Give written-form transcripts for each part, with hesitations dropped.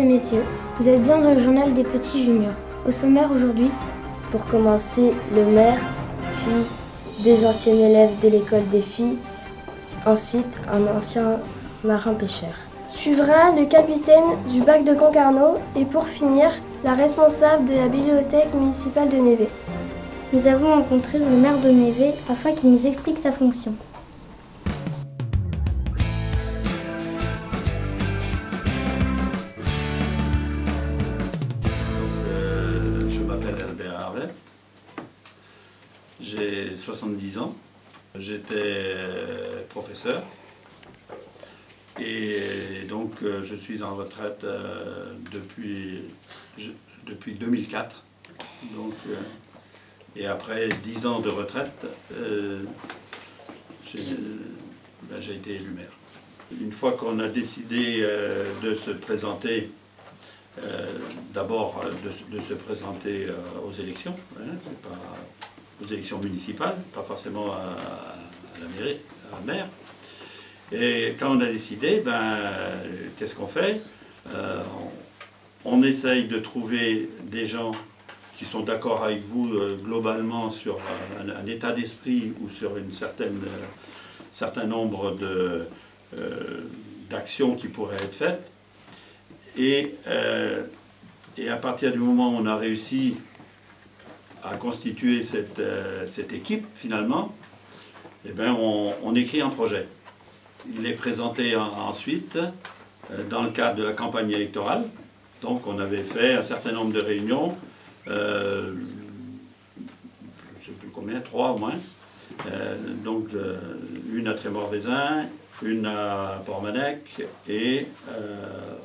et messieurs, vous êtes bien dans le journal des petits juniors. Au sommaire aujourd'hui, pour commencer, le maire, puis des anciens élèves de l'école des filles, ensuite un ancien marin-pêcheur. Suivra le capitaine du bac de Concarneau et pour finir, la responsable de la bibliothèque municipale de Névé. Nous avons rencontré le maire de Névé afin qu'il nous explique sa fonction. Je m'appelle Albert Harvet, j'ai 70 ans, j'étais professeur et donc je suis en retraite depuis 2004. Donc, et après 10 ans de retraite, j'ai été élu maire. Une fois qu'on a décidé de se présenter, d'abord de se présenter aux élections, aux élections municipales, pas forcément à la mairie, à la maire. Et quand on a décidé, qu'est-ce qu'on fait? On essaye de trouver des gens qui sont d'accord avec vous globalement sur un état d'esprit ou sur un certain nombre d'actions qui pourraient être faites. Et à partir du moment où on a réussi à constituer cette équipe, finalement, eh bien, on écrit un projet. Il est présenté ensuite dans le cadre de la campagne électorale. Donc on avait fait un certain nombre de réunions, je ne sais plus combien, 3 au moins. Donc une à Trémor-Vézin, une à Portmanec et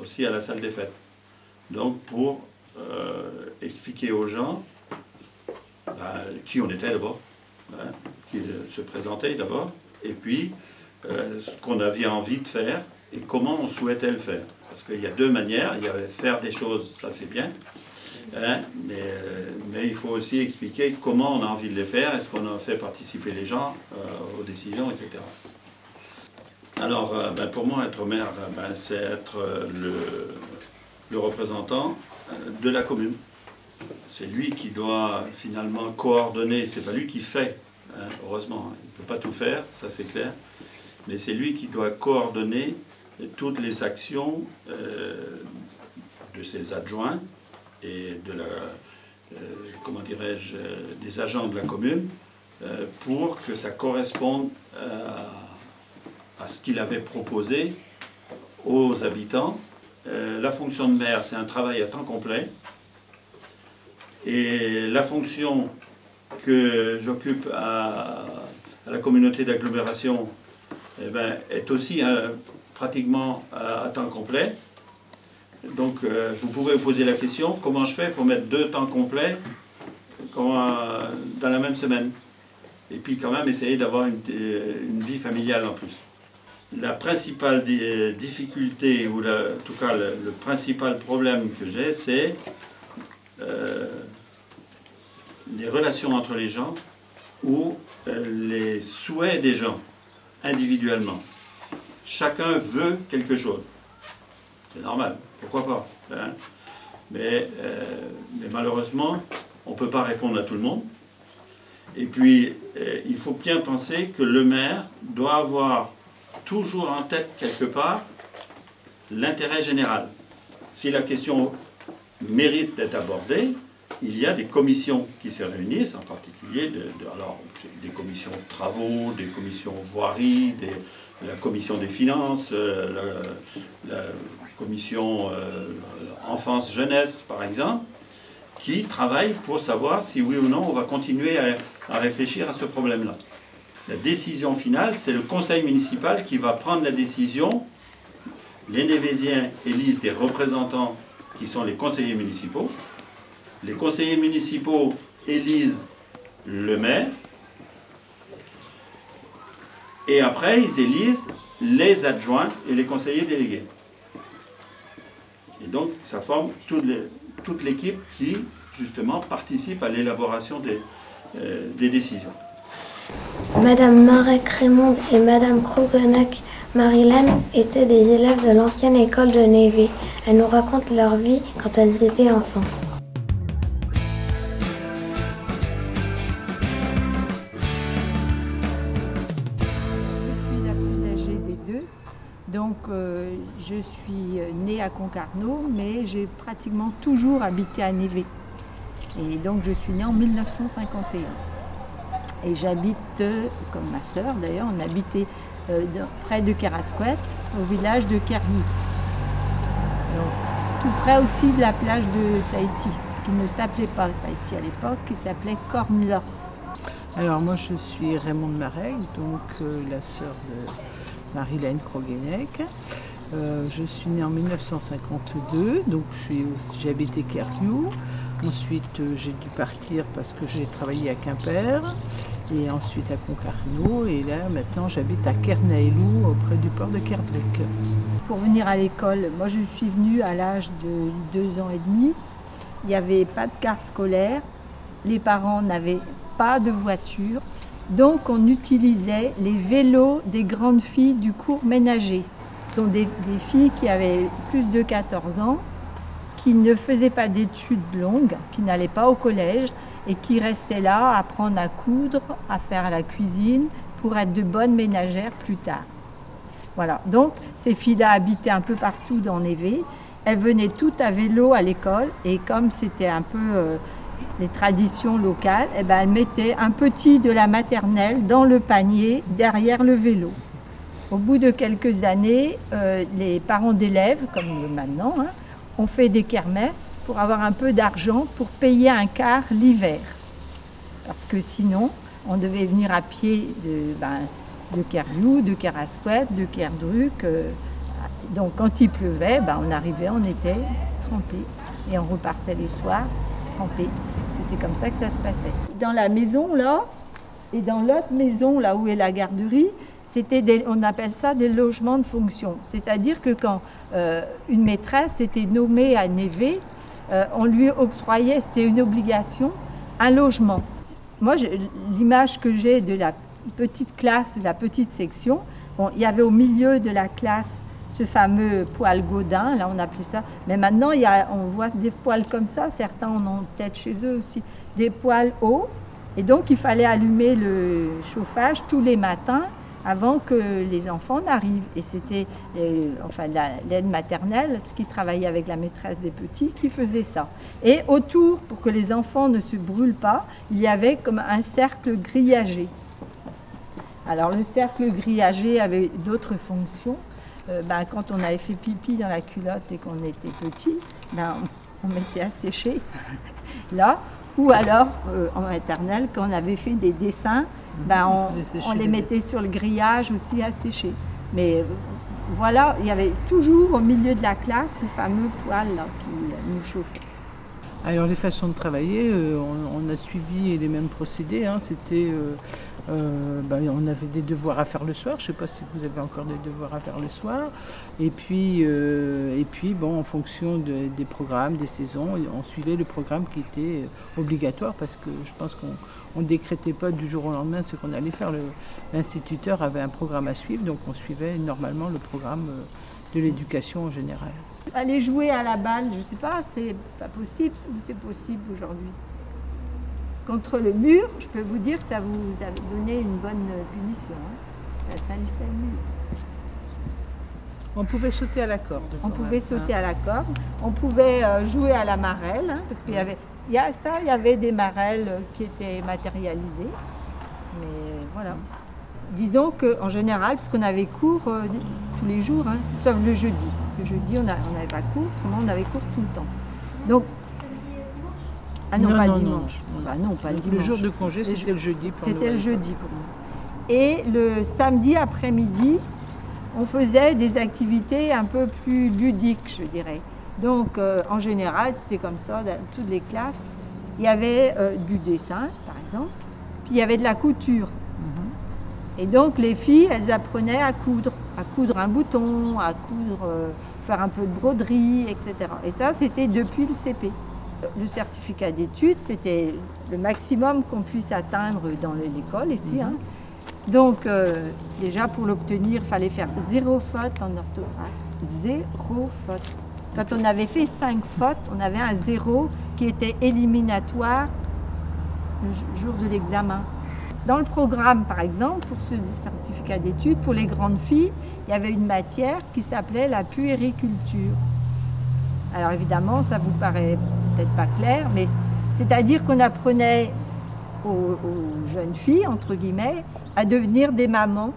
aussi à la salle des fêtes. Donc pour expliquer aux gens qui on était d'abord, qui se présentait d'abord, et puis ce qu'on avait envie de faire et comment on souhaitait le faire. Parce qu'il y a deux manières, il y avait faire des choses, ça c'est bien, mais il faut aussi expliquer comment on a envie de les faire, est-ce qu'on a fait participer les gens aux décisions, etc. Alors, pour moi, être maire, c'est être le représentant de la commune. C'est lui qui doit finalement coordonner, c'est pas lui qui fait, heureusement, il ne peut pas tout faire, ça c'est clair, mais c'est lui qui doit coordonner toutes les actions de ses adjoints et comment dirais-je, des agents de la commune pour que ça corresponde à ce qu'il avait proposé aux habitants. La fonction de maire, c'est un travail à temps complet. Et la fonction que j'occupe à la communauté d'agglomération est aussi pratiquement à temps complet. Donc vous pouvez vous poser la question, comment je fais pour mettre 2 temps complets dans la même semaine? Et puis quand même essayer d'avoir une vie familiale en plus. La principale difficulté, ou en tout cas le principal problème que j'ai, c'est les relations entre les gens ou les souhaits des gens individuellement. Chacun veut quelque chose. C'est normal, pourquoi pas, hein? Mais malheureusement, on ne peut pas répondre à tout le monde. Et puis, il faut bien penser que le maire doit avoir toujours en tête quelque part l'intérêt général. Si la question mérite d'être abordée, il y a des commissions qui se réunissent, en particulier des commissions de travaux, des commissions voirie, la commission des finances, la commission enfance-jeunesse, par exemple, qui travaillent pour savoir si oui ou non on va continuer à réfléchir à ce problème-là. La décision finale, c'est le conseil municipal qui va prendre la décision. Les Névésiens élisent des représentants qui sont les conseillers municipaux. Les conseillers municipaux élisent le maire. Et après, ils élisent les adjoints et les conseillers délégués. Et donc, ça forme toute l'équipe qui, justement, participe à l'élaboration des décisions. Madame Marek-Raymond et Madame Krogenac Marilyn étaient des élèves de l'ancienne école de Névé. Elles nous racontent leur vie quand elles étaient enfants. Donc je suis née à Concarneau, mais j'ai pratiquement toujours habité à Névé. Et donc je suis née en 1951. Et j'habite, comme ma sœur d'ailleurs, on habitait près de Kerasquette, au village de Kerriou. Tout près aussi de la plage de Tahiti, qui ne s'appelait pas Tahiti à l'époque, qui s'appelait Cornlor. Alors moi je suis Raymonde Marek, donc la sœur de Marilène Krogenek. Je suis née en 1952, donc j'ai habité Kerriou. Ensuite j'ai dû partir parce que j'ai travaillé à Quimper et ensuite à Concarneau. Et là maintenant j'habite à Kernaélou auprès du port de Kerblek. Pour venir à l'école, moi je suis venue à l'âge de 2 ans et demi. Il n'y avait pas de car scolaire, les parents n'avaient pas de voiture. Donc on utilisait les vélos des grandes filles du cours ménager. Ce sont des filles qui avaient plus de 14 ans, qui ne faisaient pas d'études longues, qui n'allaient pas au collège et qui restaient là à apprendre à coudre, à faire la cuisine pour être de bonnes ménagères plus tard. Voilà, donc ces filles-là habitaient un peu partout dans Névé. Elles venaient toutes à vélo à l'école et comme c'était un peu les traditions locales, eh ben, elles mettaient un petit de la maternelle dans le panier derrière le vélo. Au bout de quelques années, les parents d'élèves, comme maintenant, ont fait des kermesses pour avoir un peu d'argent pour payer un car l'hiver. Parce que sinon, on devait venir à pied de Kerriou, de Kerasquette, de Kerdruck. Donc quand il pleuvait, on arrivait, on était trempés et on repartait les soirs trempés. C'était comme ça que ça se passait. Dans la maison là, et dans l'autre maison là où est la garderie, on appelle ça des logements de fonction. C'est-à-dire que quand une maîtresse était nommée à Névé, on lui octroyait, c'était une obligation, un logement. Moi, l'image que j'ai de la petite classe, de la petite section, bon, il y avait au milieu de la classe ce fameux poêle Gaudin, là on appelait ça, mais maintenant on voit des poêles comme ça, certains en ont peut-être chez eux aussi, des poêles hauts, et donc il fallait allumer le chauffage tous les matins avant que les enfants n'arrivent. Et c'était l'aide maternelle, ce qui travaillait avec la maîtresse des petits, qui faisait ça. Et autour, pour que les enfants ne se brûlent pas, il y avait comme un cercle grillagé. Alors le cercle grillagé avait d'autres fonctions. Quand on avait fait pipi dans la culotte et qu'on était petit, on mettait à sécher là. Ou alors, en maternelle, quand on avait fait des dessins, on les mettait sur le grillage aussi à sécher. Mais voilà, il y avait toujours au milieu de la classe ce fameux poêle là qui nous chauffait. Alors les façons de travailler, on a suivi les mêmes procédés. C'était, on avait des devoirs à faire le soir. Je ne sais pas si vous avez encore des devoirs à faire le soir. Et puis en fonction des programmes, des saisons, on suivait le programme qui était obligatoire parce que je pense qu'on ne décrétait pas du jour au lendemain ce qu'on allait faire. L'instituteur avait un programme à suivre, donc on suivait normalement le programme de l'éducation en général. Aller jouer à la balle, je ne sais pas, c'est pas possible ou c'est possible aujourd'hui? Contre le mur, je peux vous dire que ça vous a donné une bonne punition. Ça salissait le mur. On pouvait sauter à la corde. On pouvait sauter à la corde. On pouvait jouer à la marelle, parce qu'il y avait des marelles qui étaient matérialisées. Mais voilà. Disons qu'en général, puisqu'on avait cours tous les jours, sauf le jeudi. Le jeudi, on n'avait pas cours, autrement on avait cours tout le temps. Donc, non, pas dimanche. Non, pas le dimanche. Le jour de congé, c'était le jeudi pour nous. C'était le jeudi pour nous. Et le samedi après-midi, on faisait des activités un peu plus ludiques, je dirais. Donc, en général, c'était comme ça, dans toutes les classes. Il y avait du dessin, par exemple, puis il y avait de la couture. Et donc, les filles, elles apprenaient à coudre un bouton, à coudre, faire un peu de broderie, etc. Et ça, c'était depuis le CP. Le certificat d'études, c'était le maximum qu'on puisse atteindre dans l'école ici. Donc, déjà, pour l'obtenir, il fallait faire 0 faute en orthographe. 0 faute. Quand on avait fait 5 fautes, on avait un 0 qui était éliminatoire le jour de l'examen. Dans le programme, par exemple, pour ce certificat d'études, pour les grandes filles, il y avait une matière qui s'appelait la puériculture. Alors évidemment, ça vous paraît peut-être pas clair, mais c'est-à-dire qu'on apprenait aux jeunes filles, entre guillemets, à devenir des mamans,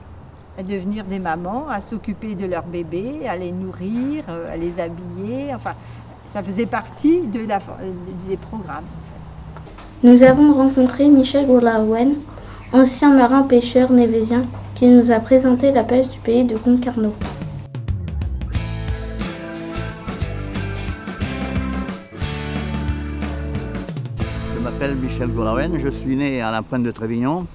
à s'occuper de leurs bébés, à les nourrir, à les habiller, enfin, ça faisait partie des programmes. Nous avons rencontré Michel Goulaouen, ancien marin-pêcheur névésien, qui nous a présenté la pêche du pays de Concarneau. Je m'appelle Michel Goulaouen, je suis né à la Pointe de Trévignon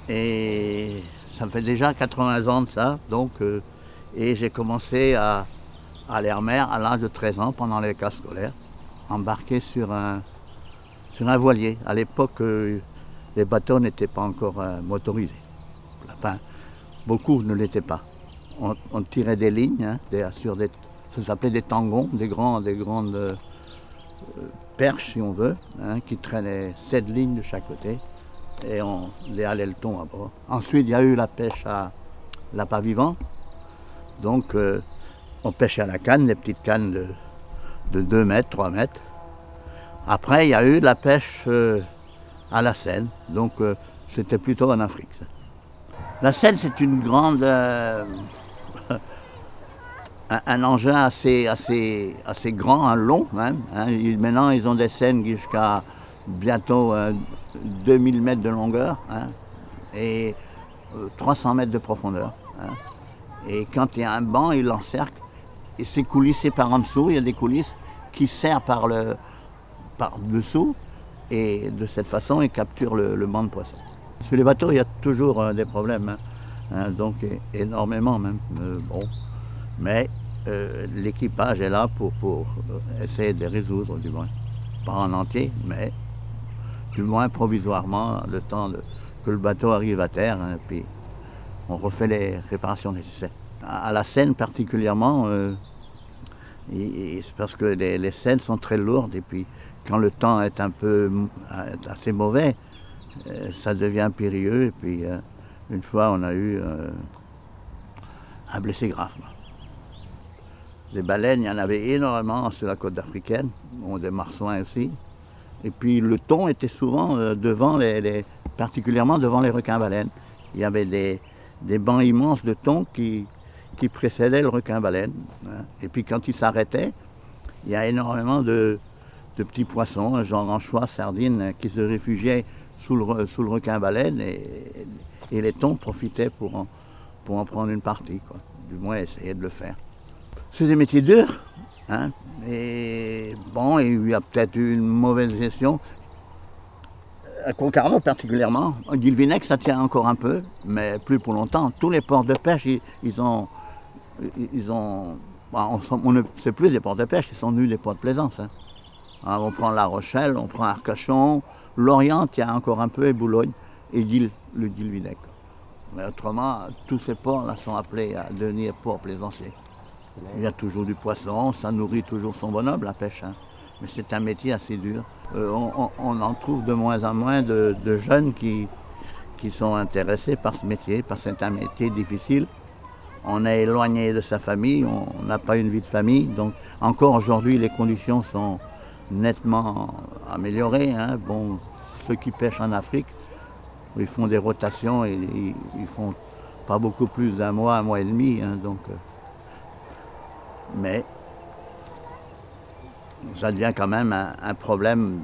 et ça fait déjà 80 ans de ça, donc, et j'ai commencé à aller en mer à l'âge de 13 ans pendant les classes scolaires, embarqué sur un voilier. À l'époque, les bateaux n'étaient pas encore motorisés. Enfin, beaucoup ne l'étaient pas. On tirait des lignes, hein, ça s'appelait des tangons, des grandes perches, si on veut, hein, qui traînaient 7 lignes de chaque côté, et on les halait le thon à bord. Ensuite, il y a eu la pêche à l'appât vivant. Donc, on pêchait à la canne, des petites cannes de 2 mètres, 3 mètres. Après, il y a eu la pêche à la Seine, donc c'était plutôt en Afrique. Ça. La Seine, c'est une grande... un engin assez grand, long même. Hein. Maintenant, ils ont des Seines jusqu'à bientôt 2000 mètres de longueur, hein, et 300 mètres de profondeur. Hein. Et quand il y a un banc, il l'encercle, et c'est coulissé par en dessous, il y a des coulisses qui serrent par dessous, et de cette façon, ils capturent le banc de poissons. Sur les bateaux, il y a toujours des problèmes, hein, donc énormément même. Bon. Mais l'équipage est là pour essayer de les résoudre, du moins. Pas en entier, mais du moins provisoirement, le temps que le bateau arrive à terre, hein, puis on refait les réparations nécessaires. À la Seine particulièrement, c'est parce que les Seines sont très lourdes, et puis quand le temps est assez mauvais, ça devient périlleux, et puis une fois on a eu un blessé grave. Des baleines, il y en avait énormément sur la côte africaine, bon, des marsouins aussi. Et puis le thon était souvent particulièrement devant les requins-baleines. Il y avait des bancs immenses de thon qui précédaient le requin-baleine. Hein. Et puis quand il s'arrêtait, il y a énormément de petits poissons, genre anchois, sardines, qui se réfugiaient sous le requin-baleine, et les thons profitaient pour en prendre une partie, quoi. Du moins essayer de le faire. C'est des métiers durs, hein, et bon, il y a peut-être eu une mauvaise gestion. À Concarneau particulièrement, Guilvinec ça tient encore un peu, mais plus pour longtemps. Tous les ports de pêche, c'est plus des ports de pêche, ils sont devenus des ports de plaisance. Hein. On prend La Rochelle, on prend Arcachon, Lorient tient encore un peu, et Boulogne, et le Guilvinec. Mais autrement, tous ces ports-là sont appelés à devenir ports plaisanciers. Il y a toujours du poisson, ça nourrit toujours son bonhomme, la pêche. Hein. Mais c'est un métier assez dur. On en trouve de moins en moins de jeunes qui sont intéressés par ce métier, parce que c'est un métier difficile. On est éloigné de sa famille, on n'a pas une vie de famille. Donc encore aujourd'hui, les conditions sont nettement améliorées. Hein. Bon, ceux qui pêchent en Afrique, ils font des rotations et ils font pas beaucoup plus d'un mois, 1 mois et demi. Hein, donc, mais ça devient quand même un problème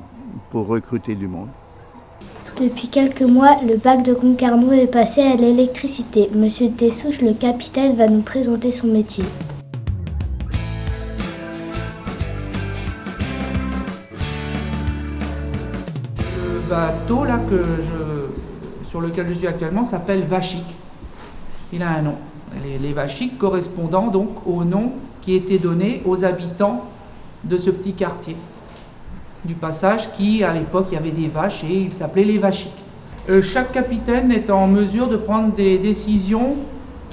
pour recruter du monde. Depuis quelques mois, le bac de Concarneau est passé à l'électricité. Monsieur Dessouche, le capitaine, va nous présenter son métier. Le bateau là, sur lequel je suis actuellement s'appelle Vachik. Il a un nom. Les Vachiks correspondant donc au nom qui était donné aux habitants de ce petit quartier du passage qui, à l'époque, il y avait des vaches et il s'appelait les Vachiks. Chaque capitaine est en mesure de prendre des décisions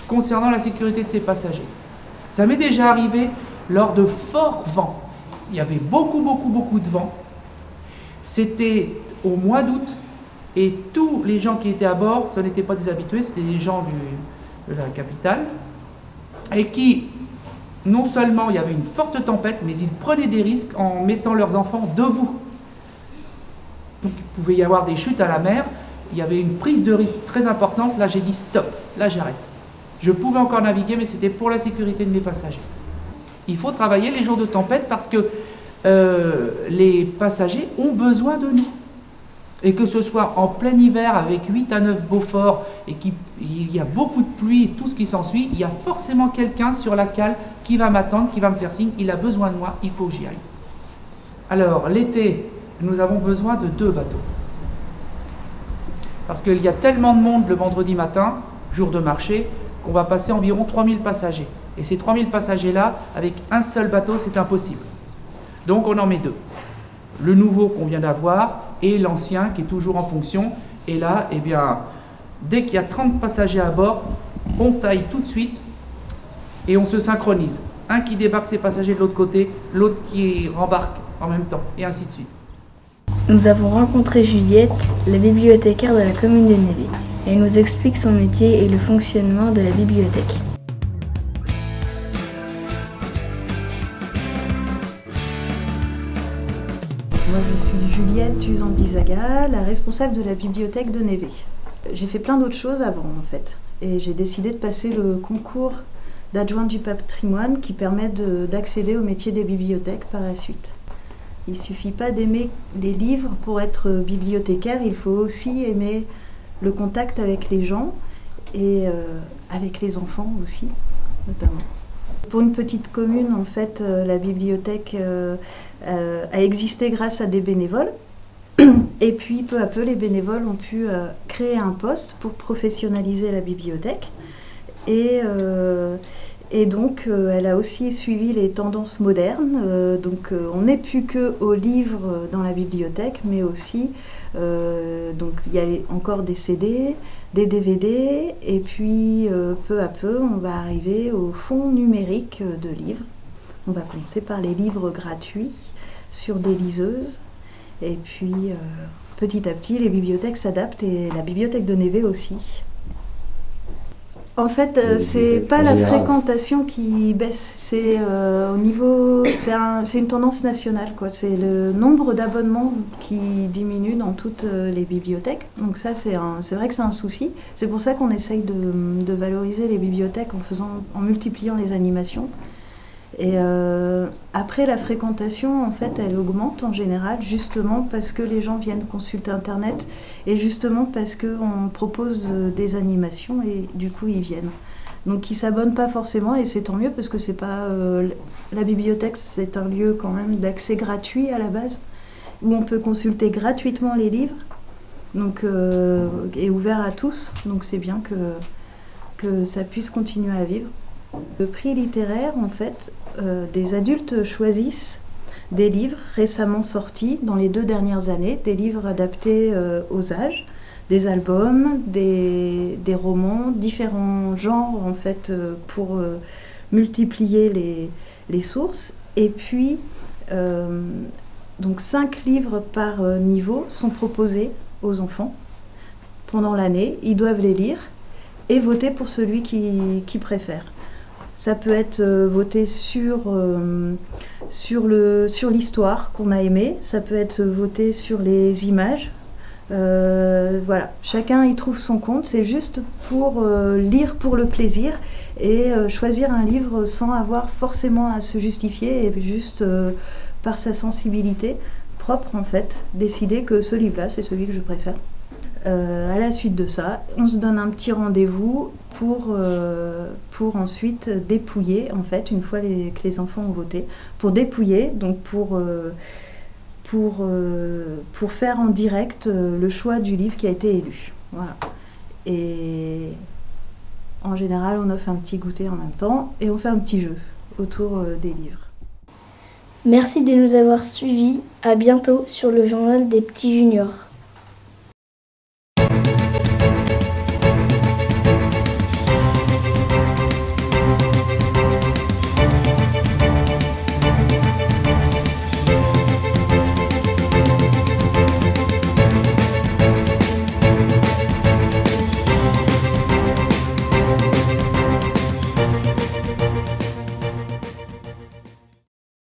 concernant la sécurité de ses passagers. Ça m'est déjà arrivé lors de forts vents. Il y avait beaucoup de vent. C'était au mois d'août et tous les gens qui étaient à bord, ce n'étaient pas des habitués, c'était des gens de la capitale et qui, non seulement il y avait une forte tempête, mais ils prenaient des risques en mettant leurs enfants debout. Donc il pouvait y avoir des chutes à la mer, il y avait une prise de risque très importante. Là j'ai dit stop, là j'arrête. Je pouvais encore naviguer, mais c'était pour la sécurité de mes passagers. Il faut travailler les jours de tempête parce que les passagers ont besoin de nous. Et que ce soit en plein hiver avec 8 à 9 Beaufort et qu'il y a beaucoup de pluie et tout ce qui s'ensuit, il y a forcément quelqu'un sur la cale qui va m'attendre, qui va me faire signe, il a besoin de moi, il faut que j'y aille. Alors l'été, nous avons besoin de 2 bateaux. Parce qu'il y a tellement de monde le vendredi matin, jour de marché, qu'on va passer environ 3000 passagers. Et ces 3000 passagers-là, avec un seul bateau, c'est impossible. Donc on en met 2. Le nouveau qu'on vient d'avoir et l'ancien qui est toujours en fonction. Et là, eh bien, dès qu'il y a 30 passagers à bord, on taille tout de suite et on se synchronise. Un qui débarque ses passagers de l'autre côté, l'autre qui rembarque en même temps, et ainsi de suite. Nous avons rencontré Juliette, la bibliothécaire de la commune de Névé. Elle nous explique son métier et le fonctionnement de la bibliothèque. Moi je suis Juliette Uzandizaga, la responsable de la bibliothèque de Névé. J'ai fait plein d'autres choses avant en fait. Et j'ai décidé de passer le concours d'adjointe du patrimoine qui permet d'accéder au métier des bibliothèques par la suite. Il ne suffit pas d'aimer les livres pour être bibliothécaire, il faut aussi aimer le contact avec les gens et avec les enfants aussi, notamment. Pour une petite commune, en fait, la bibliothèque a existé grâce à des bénévoles. Et puis, peu à peu, les bénévoles ont pu créer un poste pour professionnaliser la bibliothèque. Et donc, elle a aussi suivi les tendances modernes. Donc, on n'est plus qu'aux livres dans la bibliothèque, mais aussi, donc, il y a encore des CD, des DVD, et puis, peu à peu, on va arriver au fonds numérique de livres. On va commencer par les livres gratuits sur des liseuses. Et puis, petit à petit, les bibliothèques s'adaptent, et la bibliothèque de Névé aussi. En fait, c'est pas la fréquentation qui baisse, c'est au niveau, c'est une tendance nationale, quoi. C'est le nombre d'abonnements qui diminue dans toutes les bibliothèques. Donc ça, c'est vrai que c'est un souci. C'est pour ça qu'on essaye de valoriser les bibliothèques en multipliant les animations. Et après, la fréquentation, en fait, elle augmente en général, justement parce que les gens viennent consulter Internet et justement parce qu'on propose des animations et du coup, ils viennent. Donc, ils ne s'abonnent pas forcément et c'est tant mieux parce que c'est pas... la bibliothèque, c'est un lieu quand même d'accès gratuit à la base où on peut consulter gratuitement les livres donc, et ouvert à tous. Donc, c'est bien que ça puisse continuer à vivre. Le prix littéraire, en fait, des adultes choisissent des livres récemment sortis dans les 2 dernières années, des livres adaptés aux âges, des albums, des romans, différents genres en fait pour multiplier les sources. Et puis, donc 5 livres par niveau sont proposés aux enfants pendant l'année. Ils doivent les lire et voter pour celui qu'ils préfèrent. Ça peut être voté sur l'histoire qu'on a aimée, ça peut être voté sur les images. Voilà, chacun y trouve son compte, c'est juste pour lire pour le plaisir et choisir un livre sans avoir forcément à se justifier et juste par sa sensibilité propre en fait, décider que ce livre-là c'est celui que je préfère. À la suite de ça, on se donne un petit rendez-vous pour ensuite dépouiller, en fait, une fois que les enfants ont voté, pour dépouiller, donc pour faire en direct le choix du livre qui a été élu. Voilà. Et en général, on offre un petit goûter en même temps et on fait un petit jeu autour des livres. Merci de nous avoir suivis. À bientôt sur le journal des petits juniors.